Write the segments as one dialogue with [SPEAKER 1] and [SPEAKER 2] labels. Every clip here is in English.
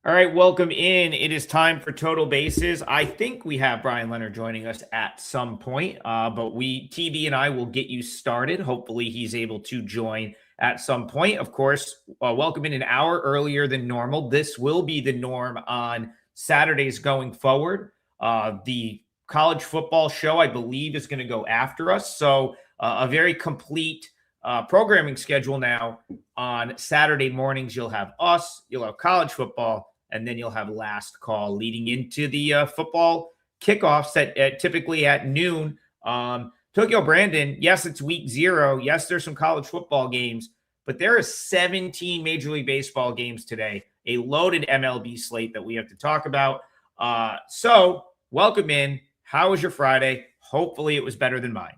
[SPEAKER 1] All right, welcome in. It is time for Total Bases. I think we have Bryan Leonard joining us at some point, but TB and I will get you started. Hopefully he's able to join at some point. Of course, welcome in an hour earlier than normal. This will be the norm on Saturdays going forward. The college football show, I believe, is going to go after us. So a very complete programming schedule now. On Saturday mornings, you'll have us, you'll have college football, and then you'll have last call leading into the football kickoffs at typically at noon. Tokyo Brandon, yes, it's week 0. Yes, there's some college football games, but there are 17 Major League Baseball games today, a loaded MLB slate that we have to talk about. So welcome in. How was your Friday? Hopefully it was better than mine.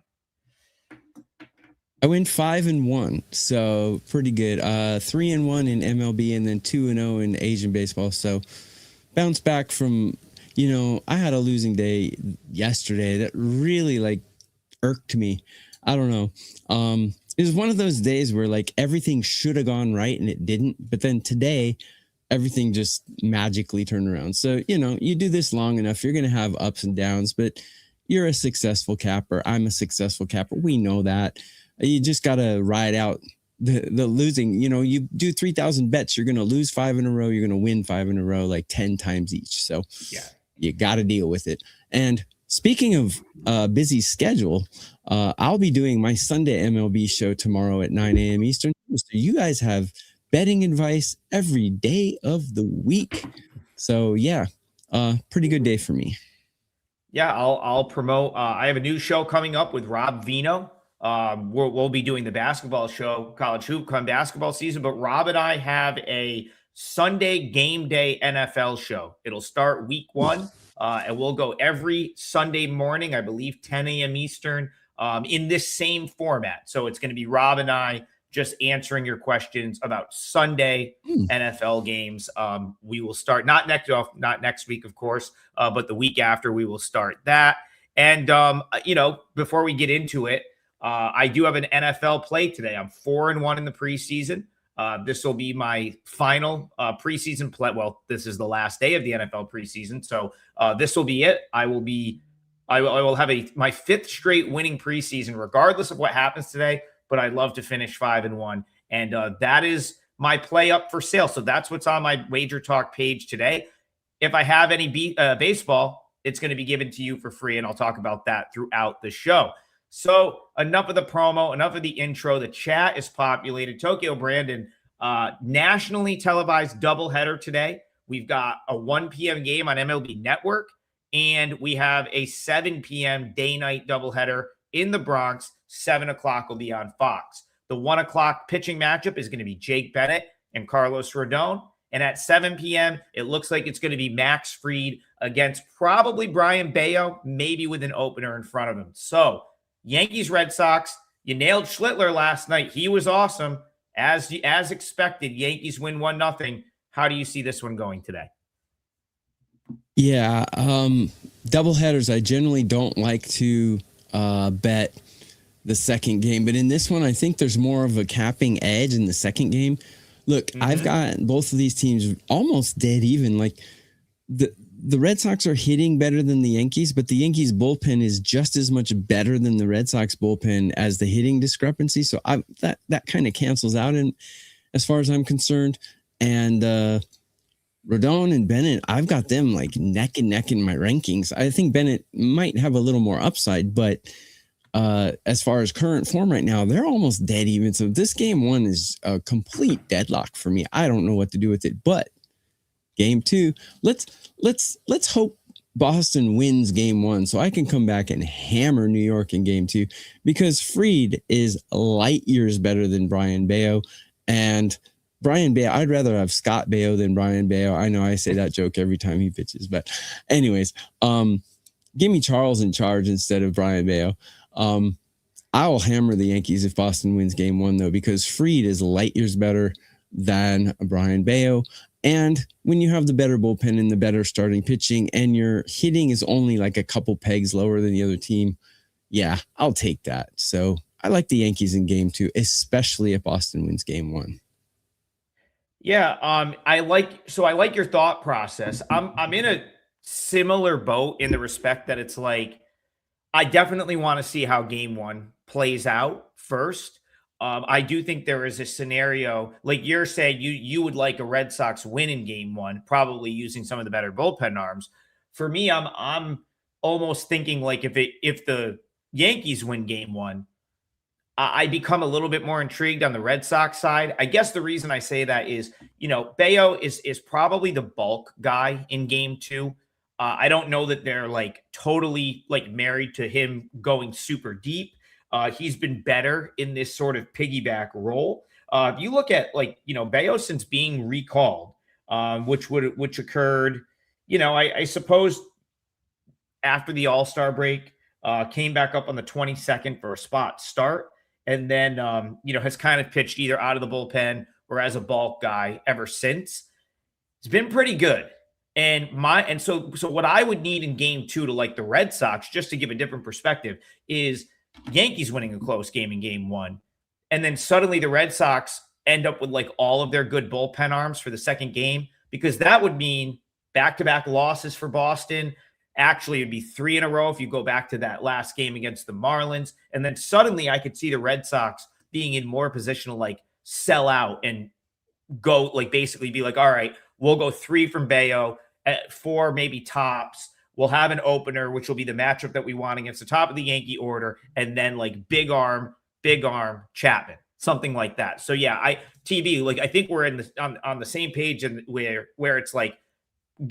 [SPEAKER 2] I went 5-1, so pretty good. 3-1 in MLB, and then 2-0 in Asian baseball. So bounce back from, I had a losing day yesterday that really irked me. I don't know. It was one of those days where everything should have gone right and it didn't. But then today, everything just magically turned around. So, you do this long enough, you're going to have ups and downs, but you're a successful capper. I'm a successful capper. We know that. You just got to ride out the losing. You do 3,000 bets, you're going to lose 5 in a row. You're going to win 5 in a row, 10 times each. So yeah, you got to deal with it. And speaking of busy schedule, I'll be doing my Sunday MLB show tomorrow at 9 a.m. Eastern. So you guys have betting advice every day of the week. So yeah, pretty good day for me.
[SPEAKER 1] Yeah, I'll promote. I have a new show coming up with Rob Vino. We'll be doing the basketball show, college hoop come basketball season, but Rob and I have a Sunday game day NFL show. It'll start week 1, and we'll go every Sunday morning, I believe 10 a.m. Eastern, in this same format. So it's going to be Rob and I just answering your questions about Sunday NFL games. We will start not next week, of course, but the week after we will start that. And before we get into it, I do have an NFL play today. I'm 4-1 in the preseason. This will be my final preseason play. Well, this is the last day of the NFL preseason, so this will be it. I will have my 5th straight winning preseason, regardless of what happens today. But I'd love to finish 5-1, and that is my play up for sale. So that's what's on my WagerTalk page today. If I have any baseball, it's going to be given to you for free, and I'll talk about that throughout the show. So enough of the promo, enough of the intro. The chat is populated. Tokyo Brandon, nationally televised doubleheader today. We've got a 1 p.m. game on MLB Network, and we have a 7 p.m. day-night doubleheader in the Bronx. 7 o'clock will be on Fox. The 1 o'clock pitching matchup is going to be Jake Bennett and Carlos Rodon. And at 7 p.m., it looks like it's going to be Max Fried against probably Brian Bayo, maybe with an opener in front of him. So Yankees, Red Sox, you nailed Schlittler last night. He was awesome. As expected, Yankees win 1-0. How do you see this one going today?
[SPEAKER 2] Yeah, doubleheaders, I generally don't like to bet the second game, but in this one, I think there's more of a capping edge in the second game. Look, I've got both of these teams almost dead even. The Red Sox are hitting better than the Yankees, but the Yankees bullpen is just as much better than the Red Sox bullpen as the hitting discrepancy. So that kind of cancels out, and as far as I'm concerned. And Rodon and Bennett, I've got them neck and neck in my rankings. I think Bennett might have a little more upside, but as far as current form right now, they're almost dead even. So this game 1 is a complete deadlock for me. I don't know what to do with it, but game 2, let's hope Boston wins game 1 so I can come back and hammer New York in game 2, because Fried is light years better than Brian Bayo. And Brian Bayo, I'd rather have Scott Bayo than Brian Bayo. I know I say that joke every time he pitches, but anyways, give me Charles in charge instead of Brian Bayo. I will hammer the Yankees if Boston wins game 1, though, because Fried is light years better than Brian Bayo. And when you have the better bullpen and the better starting pitching and your hitting is only a couple pegs lower than the other team, yeah, I'll take that. So I like the Yankees in game 2, especially if Boston wins game 1.
[SPEAKER 1] Yeah, I like your thought process. I'm in a similar boat in the respect that it's like I definitely want to see how game one plays out first. I do think there is a scenario like you're saying you would like a Red Sox win in game one, probably using some of the better bullpen arms. For me, I'm almost thinking like if the Yankees win game one, I become a little bit more intrigued on the Red Sox side. I guess the reason I say that is, Bayo is probably the bulk guy in game two. I don't know that they're like totally like married to him going super deep. He's been better in this sort of piggyback role. If you look at like, Bayo since being recalled, which occurred, I suppose after the All-Star break, came back up on the 22nd for a spot start, and then has kind of pitched either out of the bullpen or as a bulk guy ever since. It's been pretty good. And so what I would need in game two to like the Red Sox, just to give a different perspective, is Yankees winning a close game in game one. And then suddenly the Red Sox end up with like all of their good bullpen arms for the second game, because that would mean back-to-back losses for Boston. Actually, it'd be three in a row if you go back to that last game against the Marlins. And then suddenly I could see the Red Sox being in more position to like sell out and go like basically be like, all right, we'll go three from Bayo at four, maybe tops. We'll have an opener, which will be the matchup that we want against the top of the Yankee order. And then like big arm Chapman, something like that. So yeah, TB, like I think we're in on the same page and where it's like,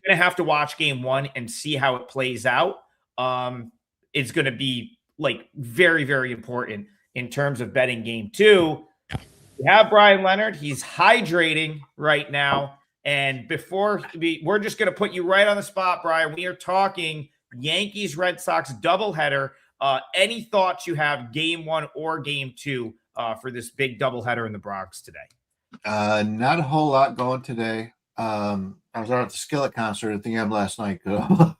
[SPEAKER 1] gonna have to watch game one and see how it plays out. It's gonna be like very, very important in terms of betting game two. We have Bryan Leonard. He's hydrating right now. And we're just gonna put you right on the spot, Brian. We are talking Yankees Red Sox doubleheader. Any thoughts you have, game one or game two, for this big doubleheader in the Bronx today?
[SPEAKER 3] Not a whole lot going today. I was out at the Skillet concert at the M last night. Got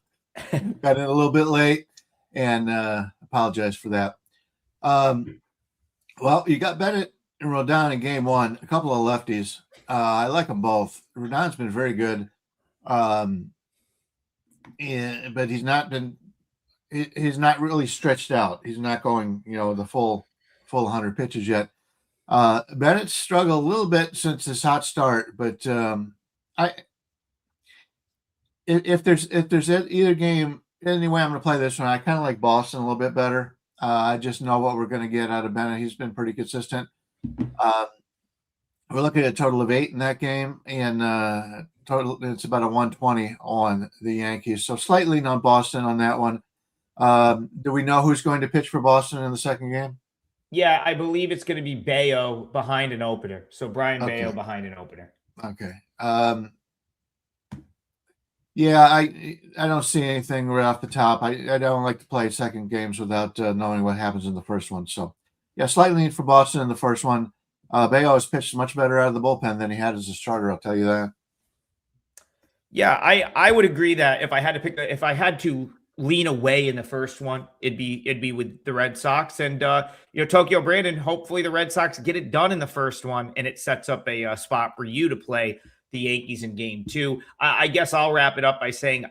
[SPEAKER 3] in a little bit late, and apologize for that. Well, you got Bennett and Rodon in game one, a couple of lefties. I like them both. Rodon's been very good, but he's not really stretched out. He's not going, the full 100 pitches yet. Bennett's struggled a little bit since this hot start, but if there's either game, anyway, I'm going to play this one. I kind of like Boston a little bit better. I just know what we're going to get out of Bennett. He's been pretty consistent. We're looking at a total of 8 in that game, and total it's about a 120 on the Yankees. So slightly on Boston on that one. Do we know who's going to pitch for Boston in the second game?
[SPEAKER 1] Yeah, I believe it's going to be Bayo behind an opener. So Brian Bayo behind an opener.
[SPEAKER 3] Okay. Yeah, I don't see anything right off the top. I don't like to play second games without knowing what happens in the first one. So, yeah, slightly for Boston in the first one. Bayo has pitched much better out of the bullpen than he had as a starter. I'll tell you that.
[SPEAKER 1] Yeah, I would agree that if I had to lean away in the first one, it'd be with the Red Sox. And Tokyo Brandon, hopefully the Red Sox get it done in the first one, and it sets up a spot for you to play the Yankees in game two. I guess I'll wrap it up by saying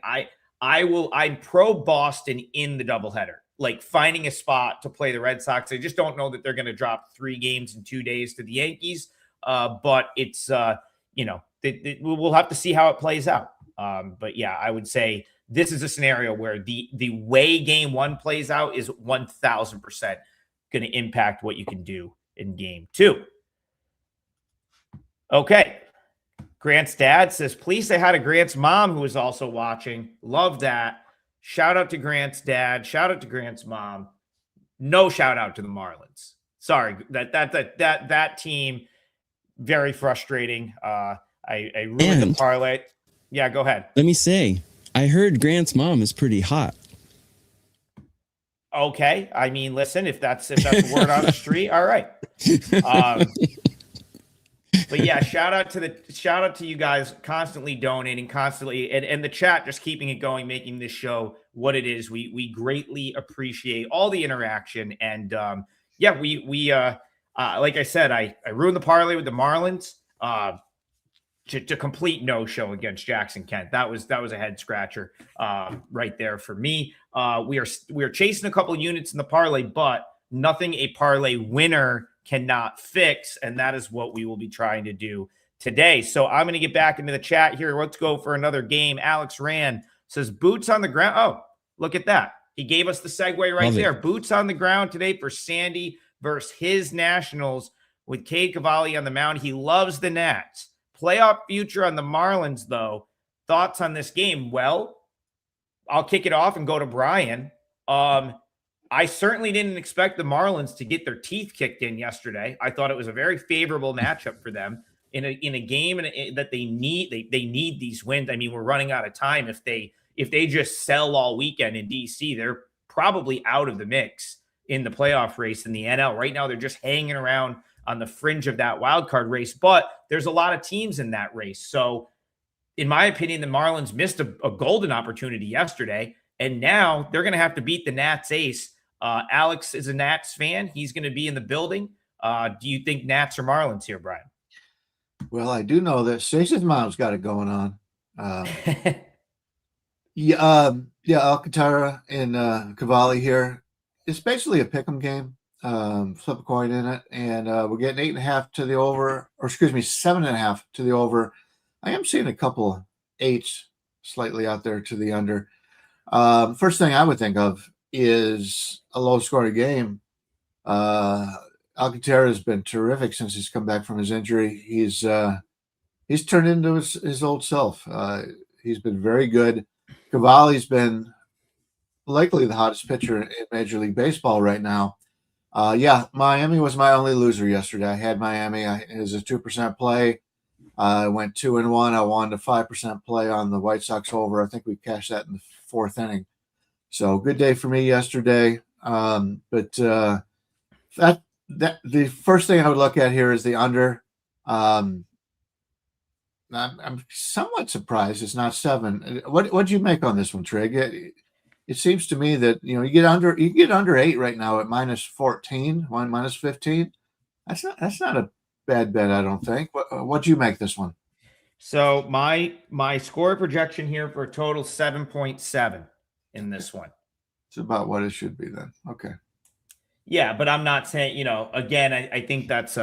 [SPEAKER 1] I'm pro Boston in the doubleheader, like finding a spot to play the Red Sox. I just don't know that they're going to drop 3 games in 2 days to the Yankees. But it's we'll have to see how it plays out. But yeah, I would say this is a scenario where the way game one plays out is 1,000% going to impact what you can do in game two. Okay. Grant's dad says, please say hi to Grant's mom, who is also watching. Love that. Shout out to Grant's dad. Shout out to Grant's mom. No shout out to the Marlins. Sorry, that team, very frustrating. I ruined the parlay. Yeah, go ahead.
[SPEAKER 2] Let me say, I heard Grant's mom is pretty hot.
[SPEAKER 1] Okay. I mean, listen, if that's word on the street, all right. But yeah, shout out to you guys constantly donating, constantly, and the chat just keeping it going, making this show what it is. We greatly appreciate all the interaction, and we like I said, I ruined the parlay with the Marlins. to complete no-show against Jackson Kent. That was a head scratcher right there for me. We are chasing a couple units in the parlay, but nothing a parlay winner cannot fix, and that is what we will be trying to do today. So I'm going to get back into the chat here. Let's go for another game. Alex Rand says boots on the ground. Oh, look at that. He gave us the segue right there. Boots on the ground today for Sandy versus his Nationals with Cade Cavalli on the mound. He loves the Nats. Playoff future on the Marlins, though. Thoughts on this game? Well, I'll kick it off and go to Brian. I certainly didn't expect the Marlins to get their teeth kicked in yesterday. I thought it was a very favorable matchup for them in a game that they need. They need these wins. I mean, we're running out of time. If they just sell all weekend in DC, they're probably out of the mix in the playoff race in the NL. Right now, they're just hanging around on the fringe of that wild card race, but there's a lot of teams in that race. So in my opinion, the Marlins missed a golden opportunity yesterday, and now they're going to have to beat the Nats ace. Alex is a Nats fan. He's going to be in the building. Do you think Nats or Marlins here, Brian?
[SPEAKER 3] Well, I do know that Stacy's mom's got it going on. Alcantara and Cavalli here. It's basically a pick'em game. Flip a coin in it, and we're getting 8.5 to the over, or excuse me, 7.5 to the over. I am seeing a couple 8s slightly out there to the under. First thing I would think of is a low-scoring game. Alcantara has been terrific since he's come back from his injury. He's turned into his old self. He's been very good. Cavalli's been likely the hottest pitcher in Major League Baseball right now. Miami was my only loser yesterday. I had Miami. It was a 2% play. I went 2-1. I won the 5% play on the White Sox over. I think we cashed that in the 4th inning. So good day for me yesterday. But the first thing I would look at here is the under. I'm somewhat surprised it's not 7. What'd you make on this one, Trig? It seems to me that you get under 8 right now at -14, -15. That's not a bad bet, I don't think. What'd you make this one?
[SPEAKER 1] So my score projection here for a total 7.7 in this one.
[SPEAKER 3] It's about what it should be then. Okay.
[SPEAKER 1] Yeah, but I'm not saying, again, I think that's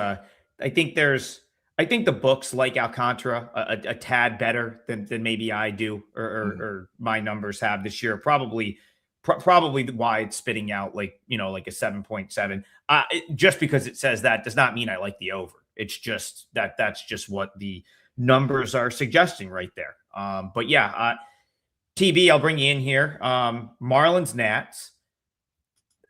[SPEAKER 1] I think the books like Alcantara a tad better than maybe I do or my numbers have this year. Probably why it's spitting out like a 7.7. Just because it says that does not mean I like the over. It's just that's just what the numbers are suggesting right there. But yeah, TB, I'll bring you in here. Marlins Nats.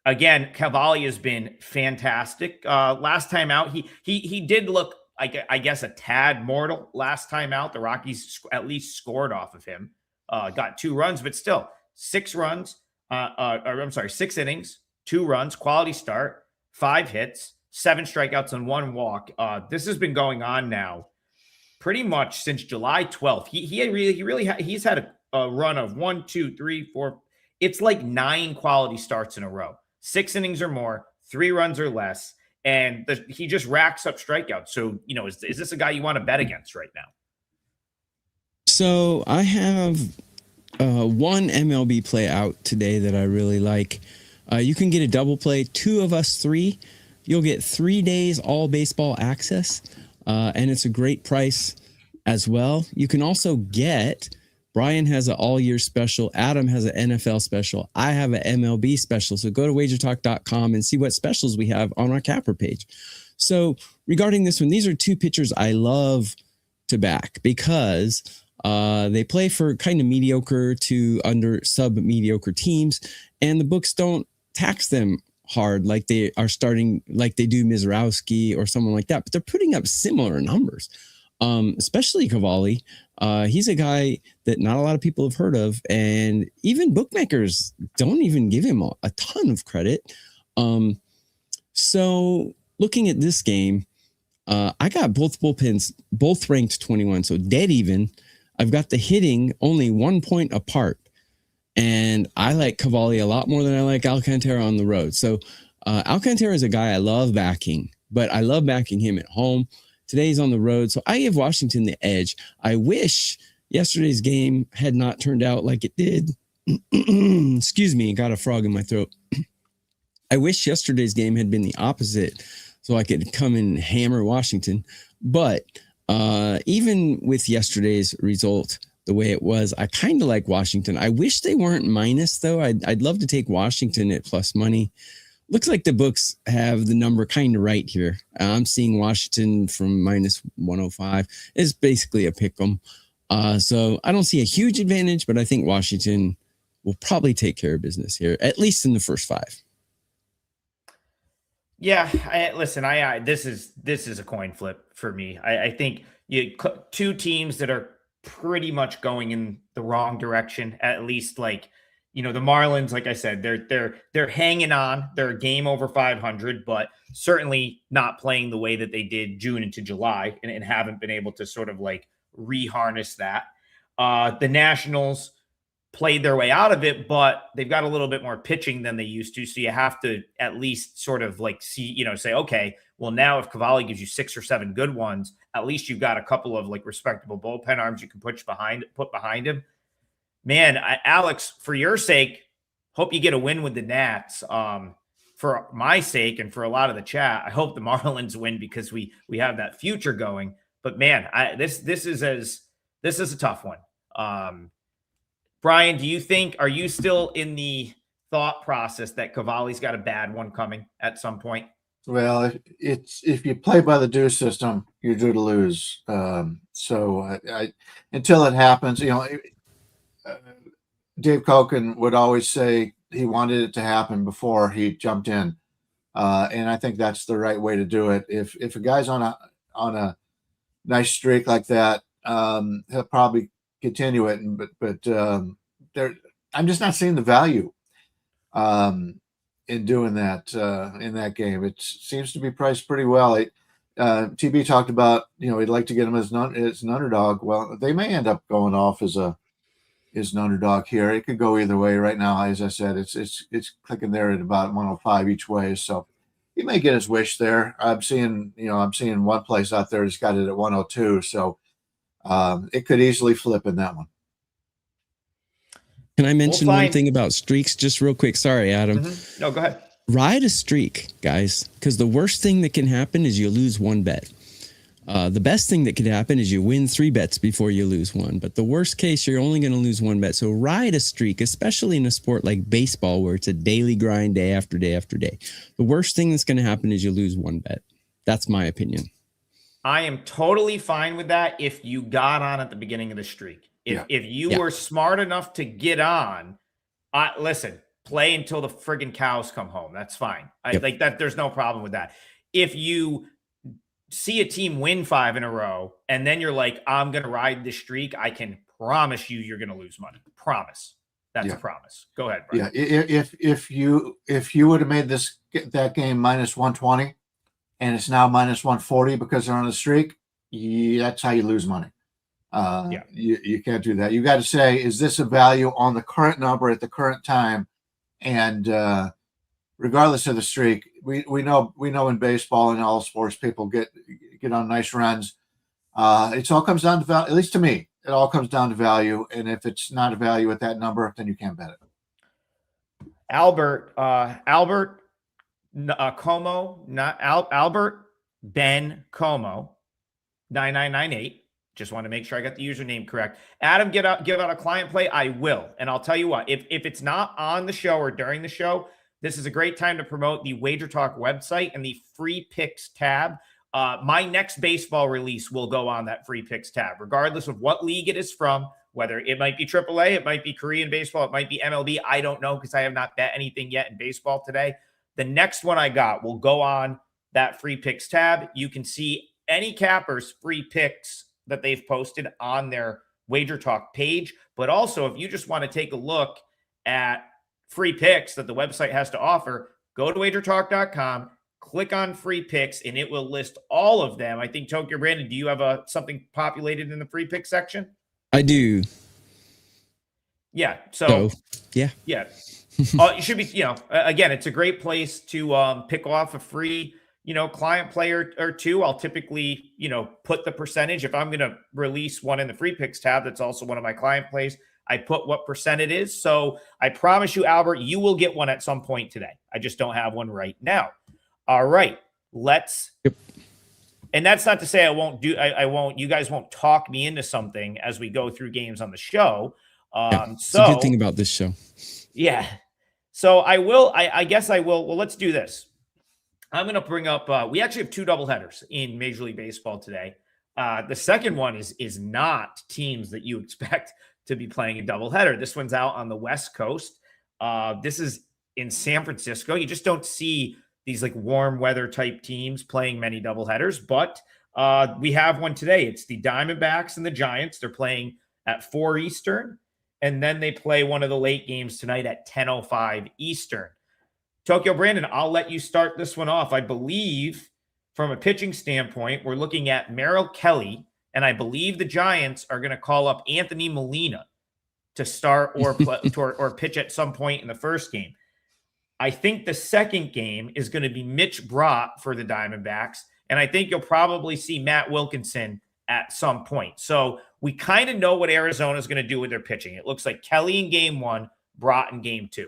[SPEAKER 1] Again, Cavalli has been fantastic. Last time out, he did look, I guess, a tad mortal last time out. The Rockies at least scored off of him. Got 2 runs, but still 6 runs. 6 innings, 2 runs, quality start, 5 hits, 7 strikeouts, and 1 walk. This has been going on now pretty much since July 12th. He's had a run of 1, 2, 3, 4. It's like 9 quality starts in a row. 6 innings or more, 3 runs or less, and he just racks up strikeouts. So, is this a guy you want to bet against right now?
[SPEAKER 2] So I have one MLB play out today that I really like. You can get a double play, 2 of us 3. You'll get 3 days all baseball access, and it's a great price as well. You can also get, Brian has an all-year special. Adam has an NFL special. I have an MLB special. So go to WagerTalk.com and see what specials we have on our capper page. So regarding this one, these are 2 pitchers I love to back because they play for kind of mediocre to under sub-mediocre teams, and the books don't tax them hard like they are starting, like they do Mizrowski or someone like that, but they're putting up similar numbers. Especially Cavalli. He's a guy that not a lot of people have heard of, and even bookmakers don't even give him a ton of credit. So looking at this game, I got both bullpens, both ranked 21, so dead even. I've got the hitting only 1 point apart, and I like Cavalli a lot more than I like Alcantara on the road. So Alcantara is a guy I love backing, but I love backing him at home. Today's on the road. So I give Washington the edge. I wish yesterday's game had not turned out like it did. Excuse me, got a frog in my throat. I wish yesterday's game had been the opposite so I could come and hammer Washington. But even with yesterday's result the way it was, I kind of like Washington. I wish they weren't minus, though. I'd love to take Washington at plus money. Looks like the books have the number kind of right here. I'm seeing Washington from minus 105. It's basically a pick 'em. So I don't see a huge advantage, but I think Washington will probably take care of business here, at least in the first 5.
[SPEAKER 1] Yeah, this is a coin flip for me. I think two teams that are pretty much going in the wrong direction. At least, like, the Marlins, like I said, they're hanging on. They're a game over 500, but certainly not playing the way that they did June into July, and haven't been able to sort of like reharness that. The Nationals played their way out of it, but they've got a little bit more pitching than they used to. So you have to at least sort of like say, okay, well, now if Cavalli gives you 6 or 7 good ones, at least you've got a couple of like respectable bullpen arms you can put behind him. Man, Alex, for your sake, hope you get a win with the Nats. For my sake and for a lot of the chat, I hope the Marlins win because we have that future going. But man, this is a tough one. Brian, are you still in the thought process that Cavalli's got a bad one coming at some point?
[SPEAKER 3] Well, if you play by the due system, you're due to lose. So until it happens, Dave Koken would always say he wanted it to happen before he jumped in, and I think that's the right way to do it. If a guy's on a nice streak like that, he'll probably continue it. But I'm just not seeing the value in doing that in that game. It seems to be priced pretty well. TB talked about he'd like to get him as an underdog. Well, they may end up going off as an underdog here. It could go either way. Right now, as I said, it's clicking there at about 105 each way. So he may get his wish there. I'm seeing one place out there that's got it at 102. So it could easily flip in that one.
[SPEAKER 2] Can I mention one thing about streaks just real quick? Sorry, Adam.
[SPEAKER 1] No, go ahead.
[SPEAKER 2] Ride a streak, guys, because the worst thing that can happen is you lose one bet. The best thing that could happen is you win 3 bets before you lose one. But the worst case, you're only going to lose 1 bet. So ride a streak, especially in a sport like baseball where it's a daily grind day after day after day. The worst thing that's going to happen is you lose 1 bet. That's my opinion.
[SPEAKER 1] I am totally fine with that if you got on at the beginning of the streak. If you were smart enough to get on, listen, play until the friggin' cows come home. That's fine. Like that. There's no problem with that. If you see a team win 5 in a row and then you're like, I'm going to ride this streak, I can promise you're going to lose money. Promise. That's a promise. Go ahead, Brian.
[SPEAKER 3] Yeah. If you would have made that game minus 120 and it's now minus 140 because they're on a streak, that's how you lose money. You can't do that. You got to say, is this a value on the current number at the current time? And regardless of the streak, we know in baseball and all sports, people get on nice runs. It all comes down to value. At least to me, it all comes down to value. And if it's not a value at that number, then you can't bet it.
[SPEAKER 1] Albert Como, not Albert Ben Como, 9998. Just want to make sure I got the username correct. Adam, give out a client play. I will. And I'll tell you what, if it's not on the show or during the show, this is a great time to promote the WagerTalk website and the free picks tab. My next baseball release will go on that free picks tab, regardless of what league it is from, whether it might be AAA, it might be Korean baseball, it might be MLB. I don't know because I have not bet anything yet in baseball today. The next one I got will go on that free picks tab. You can see any cappers free picks that they've posted on their WagerTalk page. But also, if you just want to take a look at free picks that the website has to offer, go to wagertalk.com, click on free picks, and it will list all of them. I think, Tokyo Brandon, do you have something populated in the free pick section?
[SPEAKER 2] I do.
[SPEAKER 1] Yeah. So
[SPEAKER 2] yeah.
[SPEAKER 1] It should be, again, it's a great place to pick off a free client player or two, I'll typically, put the percentage. If I'm going to release one in the free picks tab, that's also one of my client plays, I put what percent it is. So I promise you, Albert, you will get one at some point today. I just don't have one right now. All right,
[SPEAKER 2] Yep.
[SPEAKER 1] And that's not to say I won't, you guys won't talk me into something as we go through games on the show.
[SPEAKER 2] It's a good thing about this show.
[SPEAKER 1] Yeah. So I guess I will. Well, let's do this. I'm going to bring up, we actually have two doubleheaders in Major League Baseball today. The second one is not teams that you expect to be playing a doubleheader. This one's out on the West Coast. This is in San Francisco. You just don't see these like warm weather type teams playing many doubleheaders, but we have one today. It's the Diamondbacks and the Giants. They're playing at 4 Eastern, and then they play one of the late games tonight at 10:05 Eastern. Tokyo Brandon, I'll let you start this one off. I believe from a pitching standpoint, we're looking at Merrill Kelly, and I believe the Giants are going to call up Anthony Molina to start or or pitch at some point in the first game. I think the second game is going to be Mitch Brott for the Diamondbacks, and I think you'll probably see Matt Wilkinson at some point. So we kind of know what Arizona is going to do with their pitching. It looks like Kelly in game 1, Brott in game 2.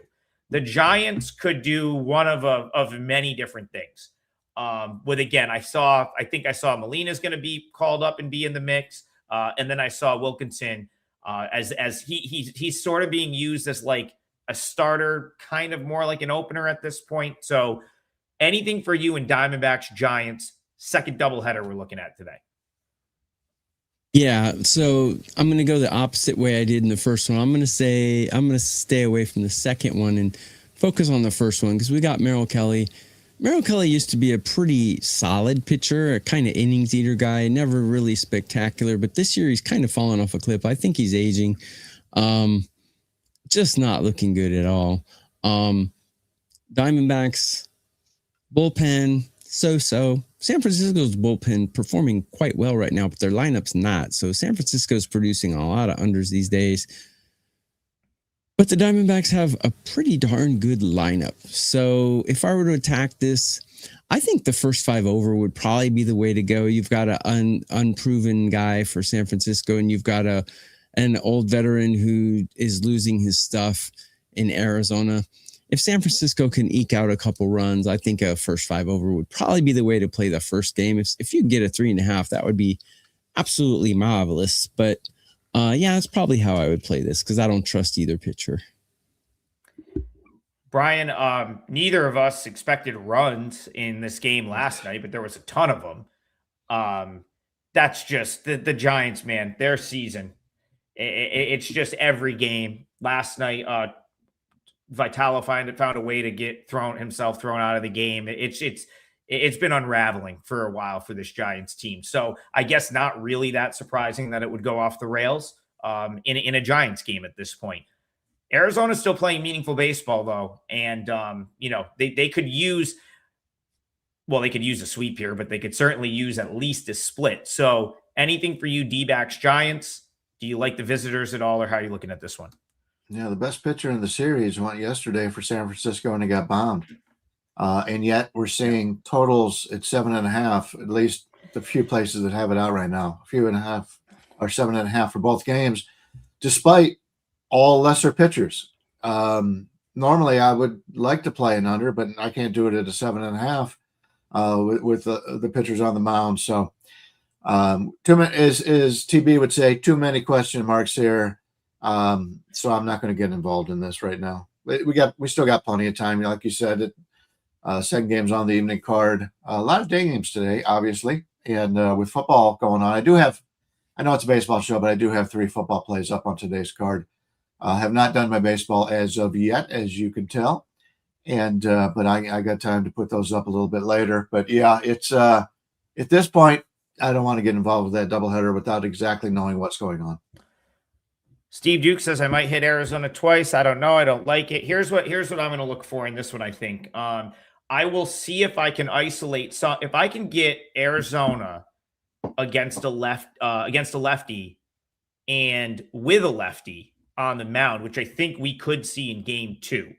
[SPEAKER 1] The Giants could do one of many different things. Again, I think I saw Molina's going to be called up and be in the mix, and then I saw Wilkinson as he's sort of being used as like a starter, kind of more like an opener at this point. So anything for you in Diamondbacks Giants second doubleheader we're looking at today?
[SPEAKER 2] Yeah, so I'm going to go the opposite way I did in the first one. I'm going to stay away from the second one and focus on the first one because we got Merrill Kelly. Merrill Kelly used to be a pretty solid pitcher, a kind of innings eater guy, never really spectacular, but this year he's kind of fallen off a cliff. I think he's aging. Just not looking good at all. Diamondbacks, bullpen, so-so. San Francisco's bullpen performing quite well right now, but their lineup's not. So San Francisco's producing a lot of unders these days. But the Diamondbacks have a pretty darn good lineup. So if I were to attack this, I think the first 5 over would probably be the way to go. You've got an unproven guy for San Francisco, and you've got an old veteran who is losing his stuff in Arizona. If San Francisco can eke out a couple runs, I think a first 5 over would probably be the way to play the first game. If you get a 3.5, that would be absolutely marvelous. But that's probably how I would play this because I don't trust either pitcher.
[SPEAKER 1] Brian, neither of us expected runs in this game last night, but there was a ton of them. That's just the Giants, man, their season. It's just every game. Last night, Vitalo found a way to get himself thrown out of the game. It's been unraveling for a while for this Giants team. So I guess not really that surprising that it would go off the rails in a Giants game at this point. Arizona's still playing meaningful baseball though, and they could use a sweep here, but they could certainly use at least a split. So anything for you, D-backs Giants? Do you like the visitors at all, or how are you looking at this one?
[SPEAKER 3] Yeah, the best pitcher in the series went yesterday for San Francisco, and he got bombed. And yet we're seeing totals at 7.5, at least the few places that have it out right now, 7.5 or 7.5 for both games, despite all lesser pitchers. Normally I would like to play an under, but I can't do it at a 7.5 with the pitchers on the mound. So too many, as TB would say, too many question marks here. So I'm not going to get involved in this right now. We still got plenty of time. Like you said, second game's on the evening card. A lot of day games today, obviously. And with football going on, I know it's a baseball show, but I do have 3 football plays up on today's card. Have not done my baseball as of yet, as you can tell. And, but I got time to put those up a little bit later. But yeah, it's, at this point, I don't want to get involved with that doubleheader without exactly knowing what's going on.
[SPEAKER 1] Steve Duke says I might hit Arizona twice. I don't know. I don't like it. Here's what I'm going to look for in this one. I think I will see if I can isolate. So if I can get Arizona against a lefty and with a lefty on the mound, which I think we could see in game 2.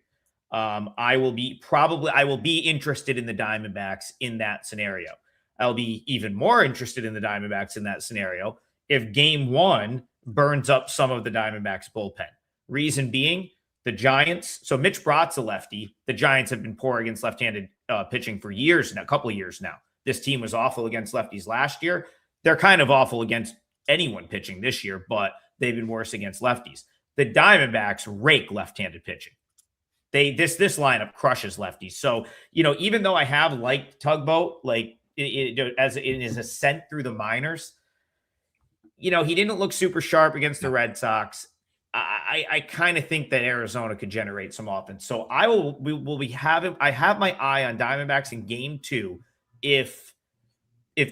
[SPEAKER 1] I will be interested in the Diamondbacks in that scenario. I'll be even more interested in the Diamondbacks in that scenario if game one burns up some of the Diamondbacks bullpen. Reason being, the Giants. So Mitch Brott's a lefty. The Giants have been poor against left-handed pitching for years now, a couple of years now. This team was awful against lefties last year. They're kind of awful against anyone pitching this year, but they've been worse against lefties. The Diamondbacks rake left-handed pitching. This lineup crushes lefties. So, even though I have liked Tugboat, like as in his ascent through the minors, he didn't look super sharp against the Red Sox. I kind of think that Arizona could generate some offense. So I have my eye on Diamondbacks in game two if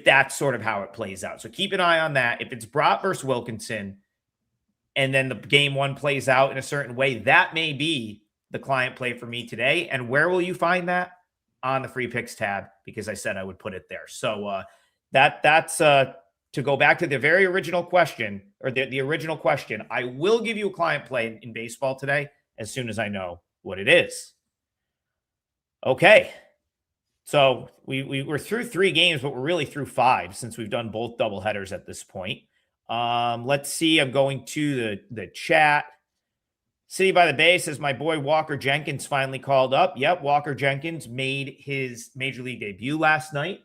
[SPEAKER 1] that's sort of how it plays out. So keep an eye on that. If it's Brott versus Wilkinson and then the game one plays out in a certain way, that may be the client play for me today. And where will you find that? On the free picks tab, because I said I would put it there. So that's to go back to the very original question, or the original question. I will give you a client play in baseball today as soon as I know what it is. Okay. So we're through 3 games, but we're really through 5 since we've done both doubleheaders at this point. Let's see. I'm going to the chat. City by the Bay says, my boy Walker Jenkins finally called up. Yep, Walker Jenkins made his major league debut last night.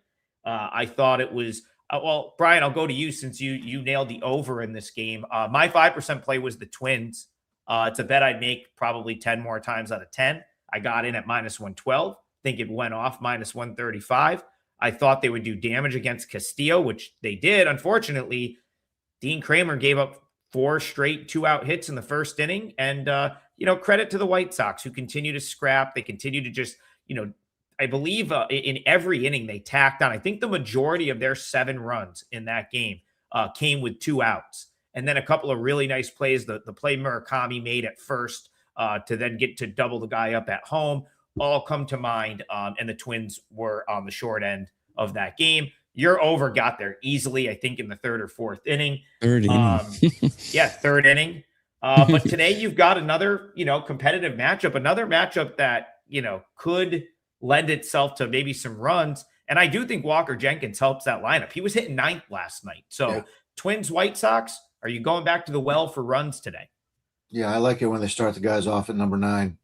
[SPEAKER 1] I thought it was well, Brian, I'll go to you since you nailed the over in this game. My 5% play was the Twins. It's a bet I'd make probably 10 more times out of 10. I got in at minus 112. Think it went off minus 135. I thought they would do damage against Castillo, which they did. Unfortunately, Dean Kramer gave up 4 straight 2-out hits in the first inning. And, credit to the White Sox who continue to scrap. They continue to just, I believe in every inning they tacked on. I think the majority of their 7 runs in that game came with 2 outs. And then a couple of really nice plays. The play Murakami made at first to then get to double the guy up at home all come to mind. And the Twins were on the short end of that game. Your over got there easily, I think, in the 3rd or 4th inning.
[SPEAKER 2] Third inning.
[SPEAKER 1] Yeah, 3rd inning. But today you've got another, competitive matchup, another matchup that, could lend itself to maybe some runs. And I do think Walker Jenkins helps that lineup. He was hitting 9th last night. So yeah. Twins, White Sox, are you going back to the well for runs today?
[SPEAKER 3] Yeah, I like it when they start the guys off at number 9.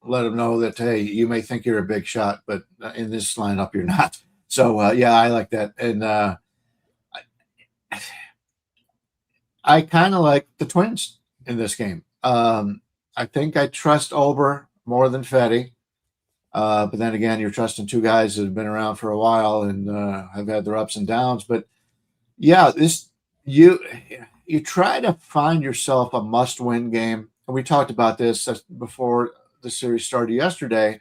[SPEAKER 3] Let them know that, hey, you may think you're a big shot, but in this lineup, you're not. So, I like that. And I kind of like the Twins in this game. I think I trust Ober more than Fetty. But then again, you're trusting 2 guys that have been around for a while and have had their ups and downs. But, yeah, you try to find yourself a must-win game. And we talked about this before the series started yesterday,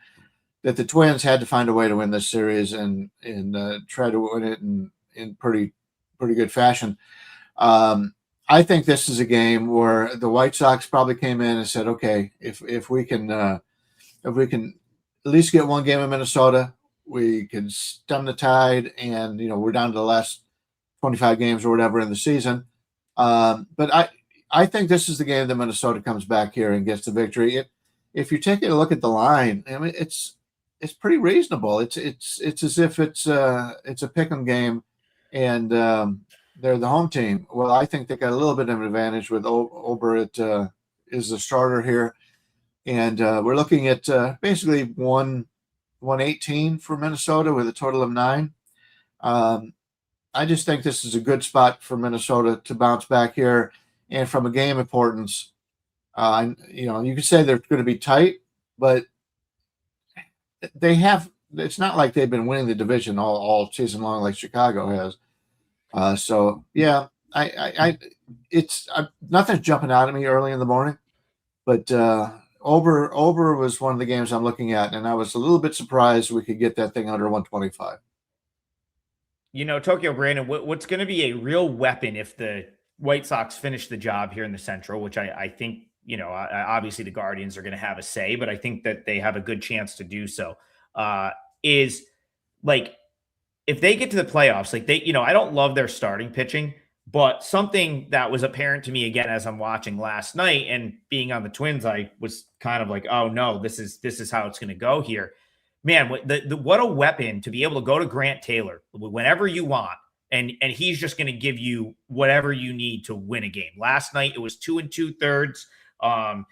[SPEAKER 3] that the Twins had to find a way to win this series and try to win it in pretty good fashion. I think this is a game where the White Sox probably came in and said, okay, if we can at least get 1 game in Minnesota, we can stem the tide, and we're down to the last 25 games or whatever in the season. But I think this is the game that Minnesota comes back here and gets the victory. If you're taking a look at the line, I mean, it's pretty reasonable. It's as if it's a pick'em game, and they're the home team. Well, I think they got a little bit of an advantage with Ober is the starter here, and we're looking at basically 118 for Minnesota with a total of 9. I just think this is a good spot for Minnesota to bounce back here, and from a game importance. You could say they're going to be tight, but it's not like they've been winning the division all season long like Chicago has. So yeah, it's nothing's jumping out at me early in the morning, but Ober was one of the games I'm looking at, and I was a little bit surprised we could get that thing under 125.
[SPEAKER 1] Tokyo Brandon, what's going to be a real weapon if the White Sox finish the job here in the Central, which I think, obviously the Guardians are going to have a say, but I think that they have a good chance to do so, is like, if they get to the playoffs, like I don't love their starting pitching, But something that was apparent to me again as I'm watching last night and being on the Twins, I was kind of like, oh no, this is how it's going to go here. Man, what a weapon to be able to go to Grant Taylor whenever you want, and he's just going to give you whatever you need to win a game. Last night it was 2 2/3,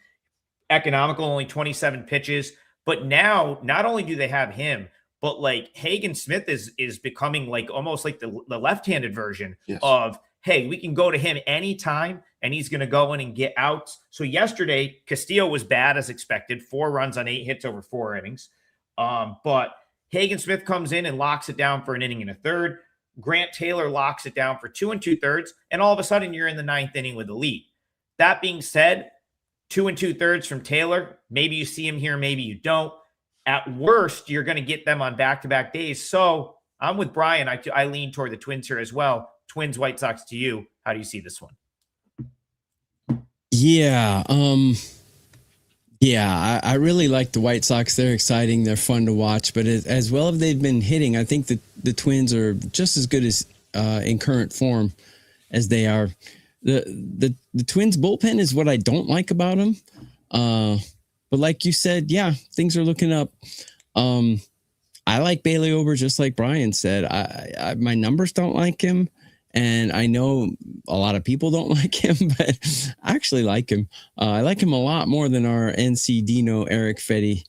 [SPEAKER 1] economical, only 27 pitches. But now, not only do they have him, but like Hagen Smith is becoming like almost like the left-handed version of, hey, we can go to him anytime and he's going to go in and get outs. So yesterday, Castillo was bad as expected, 4 runs on 8 hits over 4 innings. But Hagen Smith comes in and locks it down for an inning and a third. Grant Taylor locks it down for 2 2/3. And all of a sudden, you're in the 9th inning with a lead. That being said, 2 2/3 from Taylor. Maybe you see him here, maybe you don't. At worst, you're going to get them on back-to-back days. So I'm with Brian. I lean toward the Twins here as well. Twins, White Sox to you. How do you see this one?
[SPEAKER 2] Yeah. I really like the White Sox. They're exciting. They're fun to watch. But as well as they've been hitting, I think that the Twins are just as good as in current form as they are. The Twins bullpen is what I don't like about them. But like you said, yeah, things are looking up. I like Bailey Ober just like Brian said. I my numbers don't like him. And I know a lot of people don't like him, but I actually like him. I like him a lot more than our NC Dino Eric Fetty.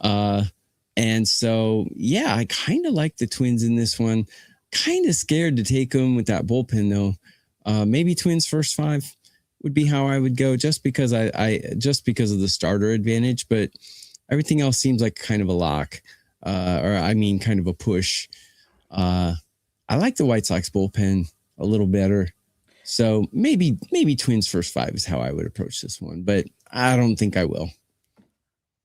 [SPEAKER 2] And so, yeah, I kind of like the Twins in this one. Kind of scared to take them with that bullpen, though. Maybe Twins first 5 would be how I would go, just because just because of the starter advantage. But everything else seems like kind of a lock, kind of a push. I like the White Sox bullpen a little better. So maybe Twins first 5 is how I would approach this one, but I don't think I will.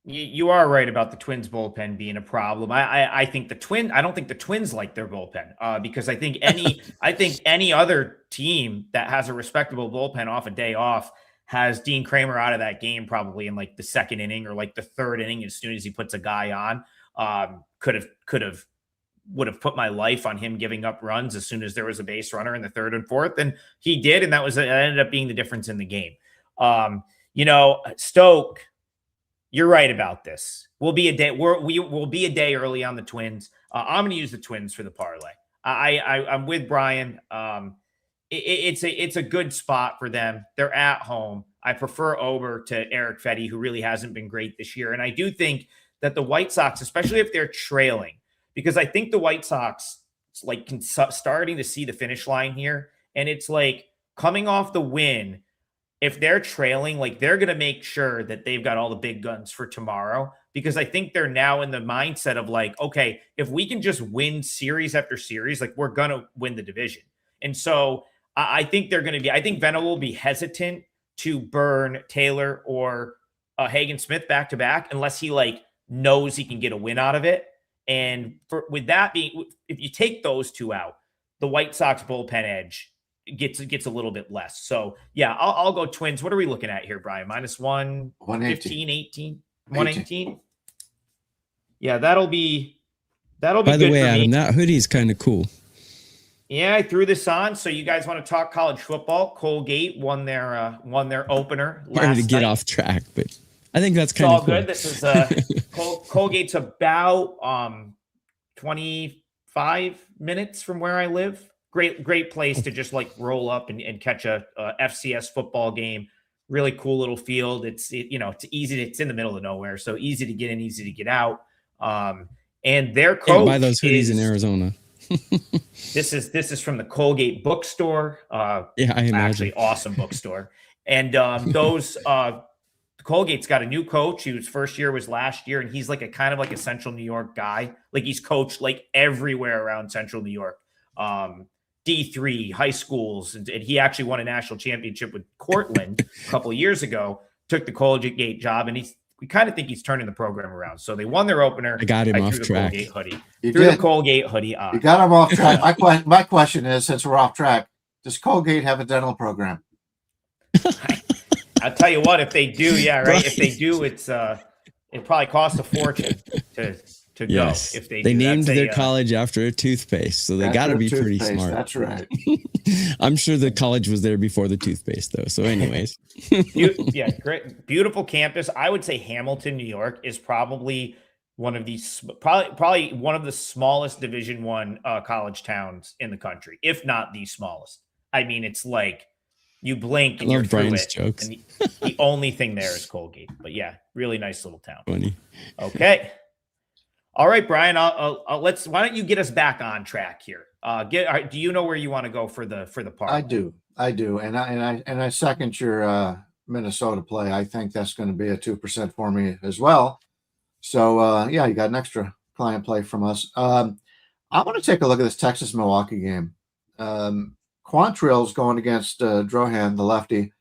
[SPEAKER 1] You are right about the Twins bullpen being a problem. I think I don't think the Twins like their bullpen because I think any other team that has a respectable bullpen off a day off has Dean Kramer out of that game probably in like the 2nd inning or like the 3rd inning as soon as he puts a guy on. Would have put my life on him giving up runs as soon as there was a base runner in the 3rd and 4th, and he did, and that ended up being the difference in the game. Stoke, you're right about this. We'll be a day early on the Twins. I'm going to use the Twins for the parlay. I'm with Brian. It's a good spot for them. They're at home. I prefer Ober to Eric Fetty, who really hasn't been great this year, and I do think that the White Sox, especially if they're trailing, because I think the White Sox like starting to see the finish line here. And it's like coming off the win, if they're trailing, like they're going to make sure that they've got all the big guns for tomorrow, because I think they're now in the mindset of like, okay, if we can just win series after series, like we're going to win the division. And so I think I think Venable will be hesitant to burn Taylor or Hagen Smith back to back unless he like knows he can get a win out of it. And with that being, if you take those 2 out, the White Sox bullpen edge gets a little bit less. So yeah, I'll go Twins. What are we looking at here, Brian? -1, 115, 18, 118. Yeah, that'll be By the
[SPEAKER 2] way, Adam, that hoodie's kind of cool.
[SPEAKER 1] Yeah, I threw this on. So you guys want to talk college football? Colgate won their opener last
[SPEAKER 2] night. To get off track, but I think that's kind of cool.
[SPEAKER 1] Good. This is Colgate's about 25 minutes from where I live. Great place to just like roll up and catch a FCS football game. Really cool little field. It's easy. It's in the middle of nowhere, so easy to get in, easy to get out. And their coach
[SPEAKER 2] buy those hoodies in Arizona.
[SPEAKER 1] This is from the Colgate bookstore.
[SPEAKER 2] I imagine.
[SPEAKER 1] Actually, awesome bookstore. And those Colgate's got a new coach whose first year was last year, and he's like a kind of like a Central New York guy. Like he's coached like everywhere around Central New York, D3 high schools, and he actually won a national championship with Cortland a couple of years ago. Took the Colgate job, and we kind of think he's turning the program around. So they won their opener.
[SPEAKER 2] I got him off track.
[SPEAKER 1] The Colgate hoodie on.
[SPEAKER 3] You got him off track. My question is, since we're off track, does Colgate have a dental program?
[SPEAKER 1] I'll tell you what, if they do, yeah, right. If they do, it probably costs a fortune to to
[SPEAKER 2] Yes.
[SPEAKER 1] go if they
[SPEAKER 2] They
[SPEAKER 1] do.
[SPEAKER 2] named
[SPEAKER 1] That's
[SPEAKER 2] their college after a toothpaste, so they got to be pretty smart.
[SPEAKER 3] That's right.
[SPEAKER 2] I'm sure the college was there before the toothpaste, though. So, anyways.
[SPEAKER 1] Yeah, great, beautiful campus. I would say Hamilton, New York, is probably one of these, probably one of the smallest Division One college towns in the country, if not the smallest. I mean, it's like you blink and you're through
[SPEAKER 2] Brian's
[SPEAKER 1] it.
[SPEAKER 2] jokes.
[SPEAKER 1] And the only thing there is Colgate. But yeah, really nice little town.
[SPEAKER 2] Funny.
[SPEAKER 1] Okay. All right, Brian. Let's. Why don't you get us back on track here? Do you know where you want to go for the parlay?
[SPEAKER 3] I do, and I second your Minnesota play. I think that's going to be a 2% for me as well. So yeah, you got an extra client play from us. I want to take a look at this Texas Milwaukee game. Quantrill's going against Drohan, the lefty.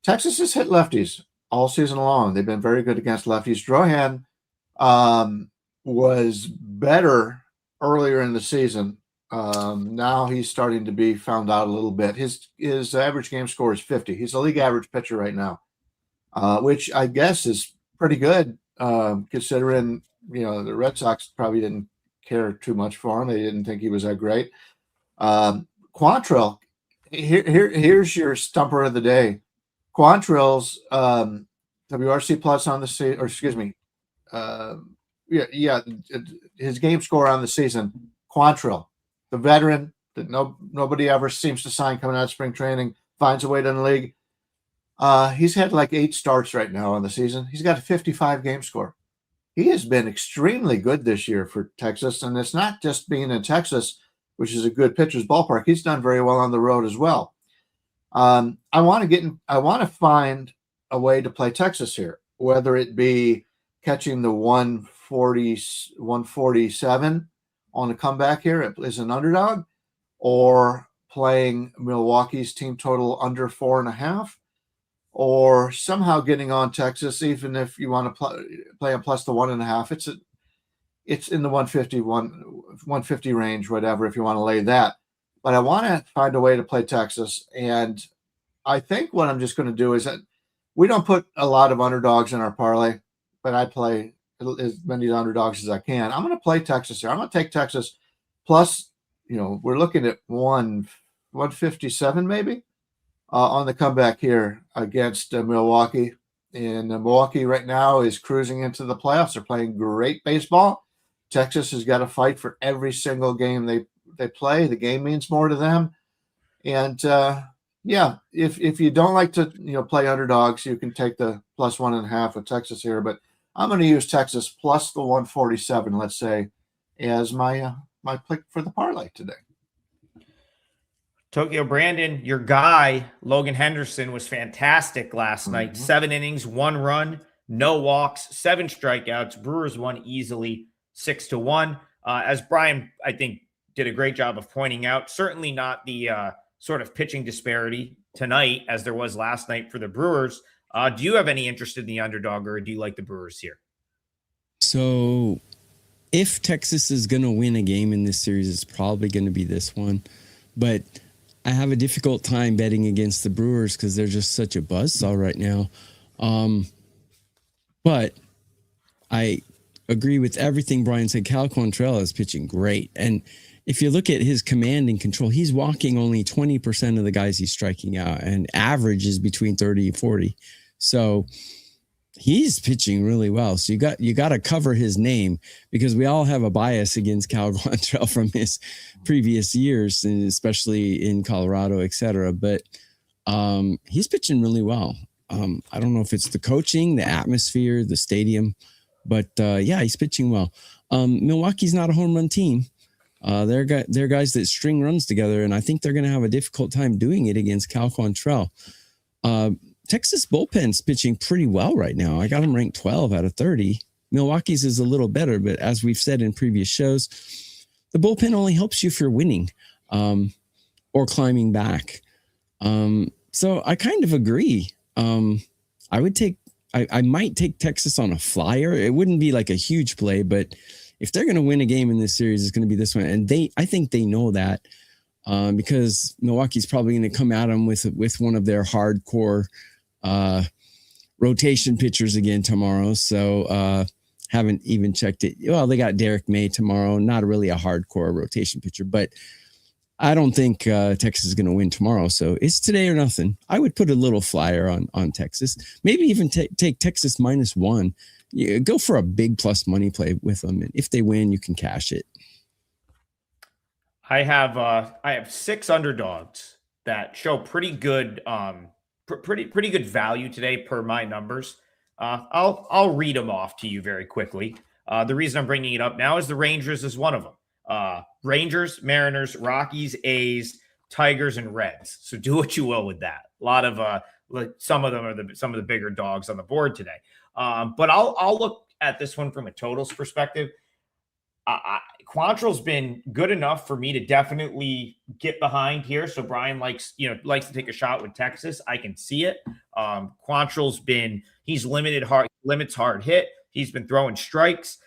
[SPEAKER 3] Texas has hit lefties all season long. They've been very good against lefties. Drohan was better earlier in the season. Now he's starting to be found out a little bit. His average game score is 50. He's a league average pitcher right now, which I guess is pretty good considering, the Red Sox probably didn't care too much for him. They didn't think he was that great. Quantrill, here's your stumper of the day. Quantrill's WRC plus on the season, or excuse me, his game score on the season. Quantrill, the veteran that nobody ever seems to sign coming out of spring training, finds a way to the league. He's had like 8 starts right now on the season. He's got a 55 game score. He has been extremely good this year for Texas, and it's not just being in Texas, which is a good pitcher's ballpark. He's done very well on the road as well. I want to find a way to play Texas here, whether it be catching the 147 on a comeback here as an underdog, or playing Milwaukee's team total under 4.5, or somehow getting on Texas, even if you want to play on plus the 1.5. It's in the 150 range, whatever, if you want to lay that. But I want to find a way to play Texas. And I think what I'm just going to do is that we don't put a lot of underdogs in our parlay, but I play as many underdogs as I can. I'm going to play Texas here. I'm going to take Texas plus, we're looking at 157 maybe on the comeback here against Milwaukee. And Milwaukee right now is cruising into the playoffs. They're playing great baseball. Texas has got to fight for every single game they play. The game means more to them. And if you don't like to play underdogs, you can take the plus 1.5 with Texas here. But I'm going to use Texas plus the 147, let's say, as my pick for the parlay today.
[SPEAKER 1] Tokyo Brandon, your guy, Logan Henderson, was fantastic last night. 7 innings, 1 run, no walks, 7 strikeouts. Brewers won easily 6-1. As Brian, I think, did a great job of pointing out, certainly not the sort of pitching disparity tonight as there was last night for the Brewers. Do you have any interest in the underdog, or do you like the Brewers here?
[SPEAKER 2] So if Texas is going to win a game in this series, it's probably going to be this one. But I have a difficult time betting against the Brewers because they're just such a buzzsaw right now. But I agree with everything Brian said. Cal Quantrill is pitching great. And if you look at his command and control, he's walking only 20% of the guys he's striking out, and average is between 30 and 40. So he's pitching really well. So you got to cover his name, because we all have a bias against Cal Quantrill from his previous years, and especially in Colorado, et cetera. But he's pitching really well. I don't know if it's the coaching, the atmosphere, the stadium, but yeah, he's pitching well. Milwaukee's not a home run team. They're guys that string runs together, and I think they're going to have a difficult time doing it against Cal Quantrill. Texas bullpen's pitching pretty well right now. I got them ranked 12 out of 30. Milwaukee's is a little better, but as we've said in previous shows, the bullpen only helps you if you're winning or climbing back. So I kind of agree. I might take Texas on a flyer. It wouldn't be like a huge play, but if they're going to win a game in this series, it's going to be this one. And I think they know that because Milwaukee's probably going to come at them with one of their hardcore rotation pitchers again tomorrow. So Haven't even checked it. Well, they got Derek May tomorrow. Not really a hardcore rotation pitcher, but I don't think Texas is going to win tomorrow. So it's today or nothing. I would put a little flyer on Texas. Maybe even take Texas -1. Go for a big plus money play with them. And if they win, you can cash it.
[SPEAKER 1] I have 6 underdogs that show pretty good pretty good value today per my numbers. I'll read them off to you very quickly. The reason I'm bringing it up now is the Rangers is one of them. Rangers, Mariners, Rockies, A's, Tigers, and Reds. So do what you will with that. A lot of some of them are some of the bigger dogs on the board today. But I'll look at this one from a totals perspective. Quantrill's been good enough for me to definitely get behind here. So Brian likes to take a shot with Texas. I can see it. Quantrill's he's limits hard hit. He's been throwing strikes.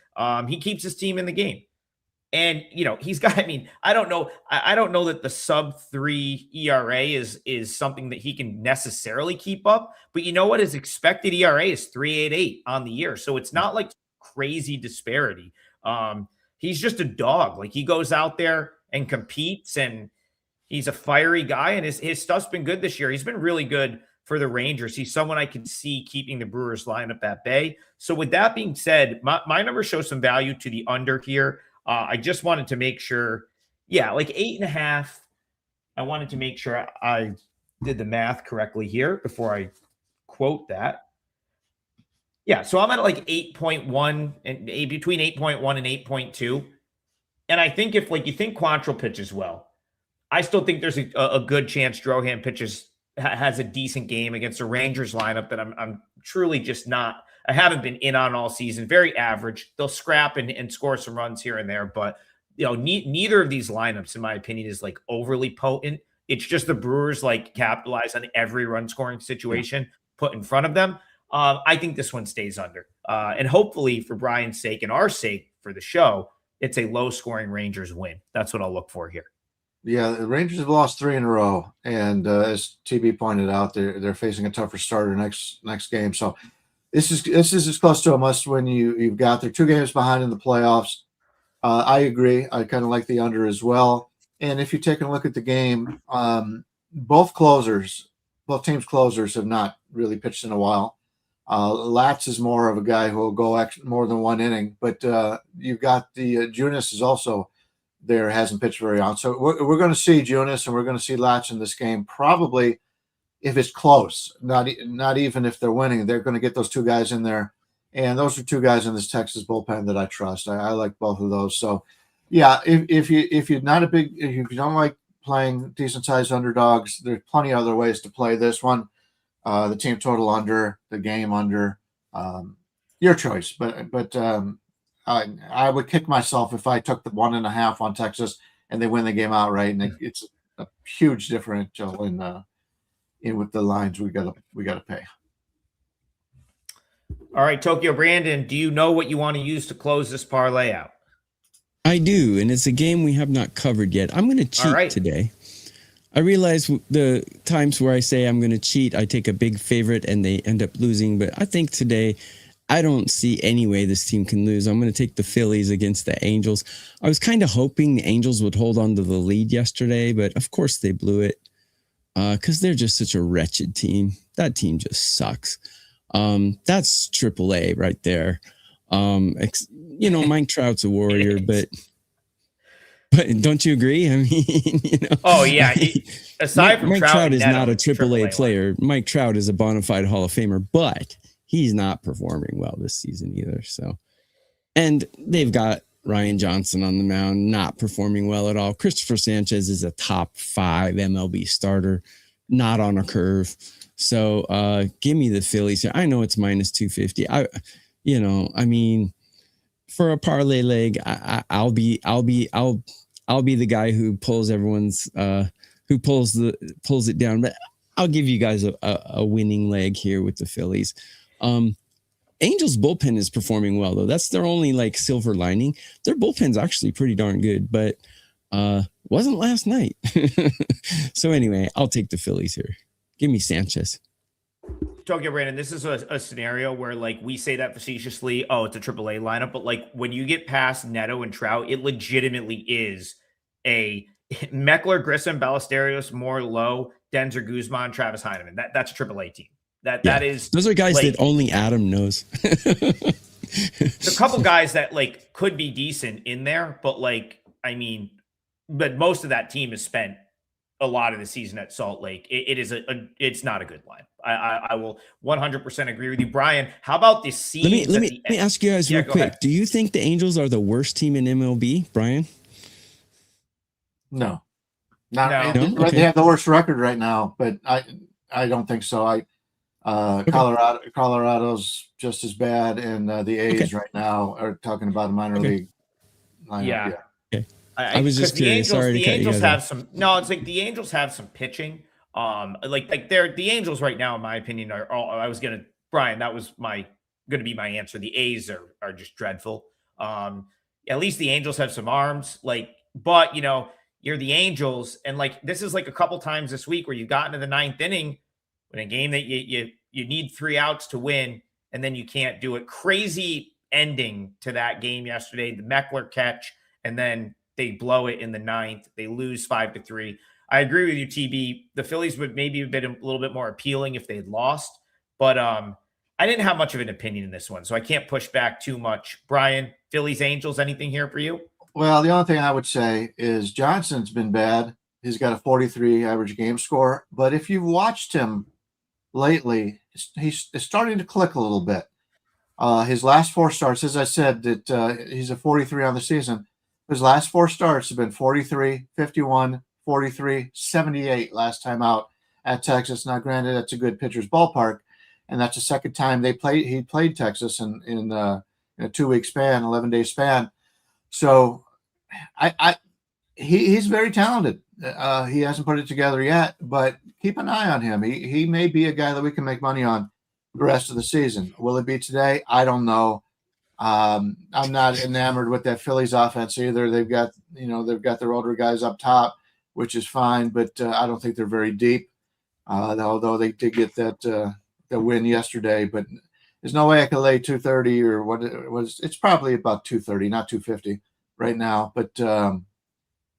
[SPEAKER 1] He keeps his team in the game. And he's got, I don't know that the sub-3 ERA is something that he can necessarily keep up, but you know what? His expected ERA is 3.88 on the year. So it's not like crazy disparity. He's just a dog. Like, he goes out there and competes, and he's a fiery guy, and his stuff's been good this year. He's been really good for the Rangers. He's someone I can see keeping the Brewers lineup at bay. So with that being said, my numbers show some value to the under here. I just wanted to make sure, like 8.5. I wanted to make sure I did the math correctly here before I quote that. Yeah, so I'm at like 8.1 and between 8.1 and 8.2. And I think if you think Quantrill pitches well, I still think there's a good chance Drohan has a decent game against a Rangers lineup that I'm truly just not. I haven't been in on all season. Very average. They'll scrap and score some runs here and there, but neither of these lineups, in my opinion, is like overly potent. It's just the Brewers capitalize on every run scoring situation put in front of them. I think this one stays under. And hopefully, for Brian's sake and our sake for the show, it's a low-scoring Rangers win. That's what I'll look for here.
[SPEAKER 3] Yeah, the Rangers have lost 3 in a row, and as TB pointed out, they're facing a tougher starter next game. So this is as close to a must-win you've got. They're 2 games behind in the playoffs. I agree. I kind of like the under as well. And if you take a look at the game, both teams' closers have not really pitched in a while. Latz is more of a guy who will go more than 1 inning, but you've got the Junis is also there, hasn't pitched very on. So we're going to see Junis and we're going to see Latz in this game. Probably if it's close, not even if they're winning, they're going to get those 2 guys in there. And those are 2 guys in this Texas bullpen that I trust. I like both of those. So yeah, if you don't like playing decent sized underdogs, there's plenty of other ways to play this one. The team total under, the game under, your choice. But I would kick myself if I took the 1.5 on Texas and they win the game outright, and it's a huge differential in with the lines we gotta pay.
[SPEAKER 1] All right, Tokyo Brandon, do you know what you want to use to close this parlay out?
[SPEAKER 2] I do, and it's a game we have not covered yet. I'm going to cheat today. I realize the times where I say I'm going to cheat, I take a big favorite and they end up losing. But I think today, I don't see any way this team can lose. I'm going to take the Phillies against the Angels. I was kind of hoping the Angels would hold on to the lead yesterday, but of course they blew it because they're just such a wretched team. That team just sucks. That's AAA right there. Mike Trout's a warrior, but don't you agree? I mean,
[SPEAKER 1] Oh yeah. Aside from
[SPEAKER 2] Mike Trout is not a
[SPEAKER 1] AAA
[SPEAKER 2] player. Mike Trout is a bona fide Hall of Famer, but he's not performing well this season either. So, and they've got Ryan Johnson on the mound, not performing well at all. Christopher Sanchez is a top 5 MLB starter, not on a curve. So, give me the Phillies here. I know it's -250. For a parlay leg, I'll be the guy who pulls everyone's who pulls it down. But I'll give you guys a winning leg here with the Phillies. Angels bullpen is performing well though. That's their only silver lining. Their bullpen's actually pretty darn good, but wasn't last night. So anyway, I'll take the Phillies here. Give me Sanchez.
[SPEAKER 1] Tokyo Brandon, this is a scenario where like we say that facetiously, oh, it's a AAA lineup, but like when you get past Neto and Trout, it legitimately is a Meckler, Grissom, Ballesteros, Moore, Lowe, Denzer, Guzman, Travis Heineman. That's a AAA team. That is
[SPEAKER 2] those are guys
[SPEAKER 1] like,
[SPEAKER 2] that only Adam knows.
[SPEAKER 1] a couple guys that like could be decent in there, but like I mean, but most of that team has spent a lot of the season at Salt Lake. It's not a good line. I will 100% agree with you, Brian. How about this scene?
[SPEAKER 2] Let me ask you guys real quick.
[SPEAKER 1] Ahead.
[SPEAKER 2] Do you think the Angels are the worst team in MLB, Brian?
[SPEAKER 3] No,
[SPEAKER 1] No.
[SPEAKER 3] Okay. They have the worst record right now, but I don't think so. Colorado's just as bad, and the A's right now are talking about a minor league lineup.
[SPEAKER 1] Yeah.
[SPEAKER 2] Okay. I was just curious.
[SPEAKER 1] The Angels have some. No, it's like the Angels have some pitching. Like they're the Angels right now, in my opinion, are. Brian, that was gonna be my answer. The A's are just dreadful. At least the Angels have some arms. But you're the Angels, and like this is like a couple times this week where you got into the ninth inning in a game that you need 3 outs to win, and then you can't do it. Crazy ending to that game yesterday. The Meckler catch, and then they blow it in the ninth. They lose 5-3. I agree with you, TB. The Phillies would maybe have been a little bit more appealing if they'd lost, but I didn't have much of an opinion in this one, so I can't push back too much. Brian, Phillies, Angels, anything here for you?
[SPEAKER 3] Well, the only thing I would say is Johnson's been bad. He's got a 43 average game score, but if you've watched him lately, he's starting to click a little bit. His last 4 starts, as I said, that he's a 43 on the season. His last 4 starts have been 43, 51, 43, 78 last time out at Texas. Now, granted, that's a good pitcher's ballpark, and that's the second time he played Texas in a 2-week span, 11-day span. So he's very talented. He hasn't put it together yet, but keep an eye on him. He may be a guy that we can make money on the rest of the season. Will it be today? I don't know. I'm not enamored with that Phillies offense either. They've got their older guys up top, which is fine, but I don't think they're very deep. Although they did get the win yesterday, but there's no way I could lay 230 or what it was. It's probably about 230, not 250 right now. But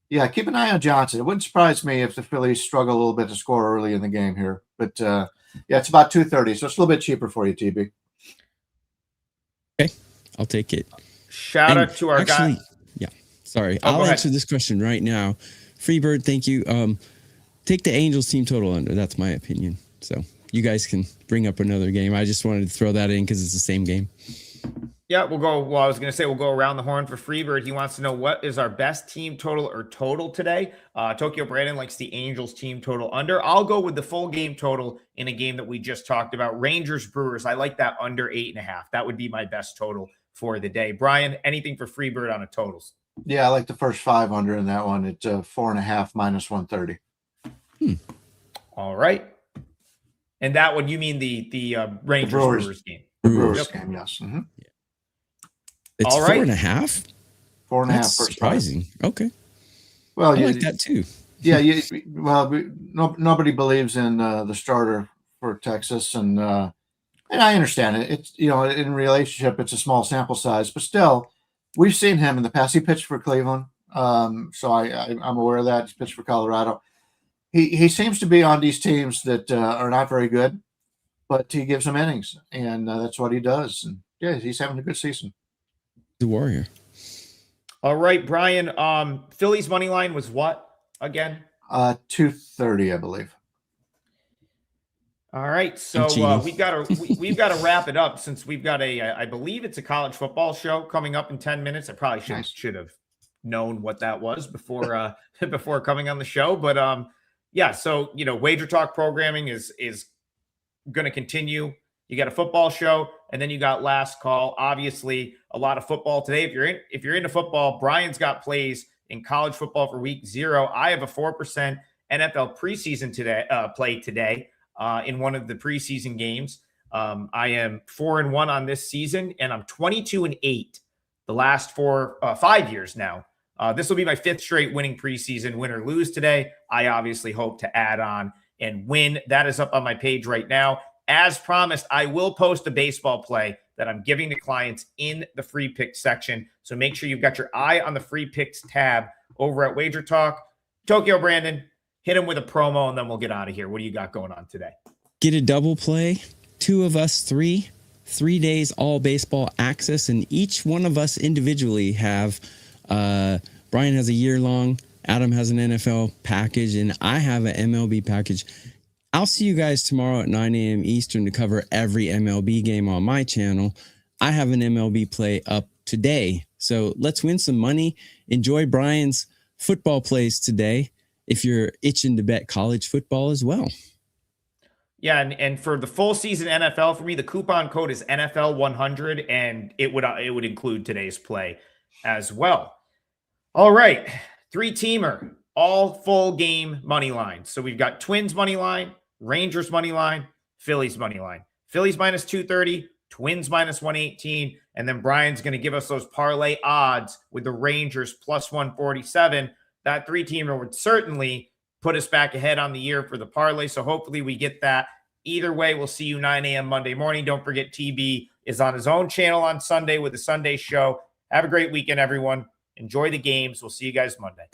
[SPEAKER 3] yeah, keep an eye on Johnson. It wouldn't surprise me if the Phillies struggle a little bit to score early in the game here. But yeah, it's about 230, so it's a little bit cheaper for you, TB.
[SPEAKER 2] Okay, I'll take it.
[SPEAKER 1] Shout out to our guy.
[SPEAKER 2] Yeah, sorry. I'll answer this question right now. Freebird, thank you. Take the Angels team total under. That's my opinion. So you guys can bring up another game. I just wanted to throw that in because it's the same game.
[SPEAKER 1] Yeah, we'll go. Well, I was going to say we'll go around the horn for Freebird. He wants to know what is our best team total or total today. Tokyo Brandon likes the Angels team total under. I'll go with the full game total in a game that we just talked about. Rangers Brewers. I like that under 8.5. That would be my best total for the day. Brian, anything for Freebird on a totals?
[SPEAKER 3] Yeah, I like the first 5 under in that one. It's 4.5 minus 130.
[SPEAKER 1] All right. And that one, you mean the Rangers Brewers game?
[SPEAKER 3] Brewers game, yes. Mm-hmm.
[SPEAKER 2] It's
[SPEAKER 1] all right.
[SPEAKER 2] 4.5.
[SPEAKER 3] 4.5.
[SPEAKER 2] That's surprising. 5. Okay.
[SPEAKER 3] Well,
[SPEAKER 2] I like that too.
[SPEAKER 3] Yeah. Nobody believes in the starter for Texas, and I understand it. It's in relationship, it's a small sample size, but still, we've seen him in the past. He pitched for Cleveland, so I'm aware of that. He's pitched for Colorado. He seems to be on these teams that are not very good, but he gives them innings, and that's what he does. And yeah, he's having a good season.
[SPEAKER 2] The Warrior.
[SPEAKER 1] All right, Brian. Phillies money line was what again?
[SPEAKER 3] 230, I believe.
[SPEAKER 1] All right, so we've got to wrap it up since we've got I believe it's a college football show coming up in 10 minutes. I probably should have known what that was before before coming on the show, but yeah. So WagerTalk programming is going to continue. You got a football show, and then you got Last Call. Obviously, a lot of football today. If you're into football, Brian's got plays in college football for week 0. I have a 4% NFL preseason play today in one of the preseason games. I am 4-1 on this season, and I'm 22-8 the last 5 years now. This will be my 5th straight winning preseason, win or lose today. I obviously hope to add on and win. That is up on my page right now. as promised, I will post a baseball play that I'm giving to clients in the free picks section. So make sure you've got your eye on the free picks tab over at WagerTalk. Tokyo Brandon, hit him with a promo, and then we'll get out of here. What do you got going on today?
[SPEAKER 2] Get a double play. 2 of us, 3 days, all baseball access. And each one of us individually have, Brian has a year-long, Adam has an NFL package, and I have an MLB package. I'll see you guys tomorrow at 9 a.m. Eastern to cover every MLB game on my channel. I have an MLB play up today. So let's win some money. Enjoy Brian's football plays today if you're itching to bet college football as well.
[SPEAKER 1] Yeah, and for the full season NFL, for me, the coupon code is NFL100, and it would include today's play as well. All right, 3-teamer, all full game money lines. So we've got Twins money line, Rangers money line, Phillies money line. Phillies minus 230, Twins minus 118, and then Brian's going to give us those parlay odds with the Rangers plus 147. That 3-teamer would certainly put us back ahead on the year for the parlay. So hopefully we get that. Either way, we'll see you 9 a.m. Monday morning. Don't forget TB is on his own channel on Sunday with the Sunday show. Have a great weekend, everyone. Enjoy the games. We'll see you guys Monday.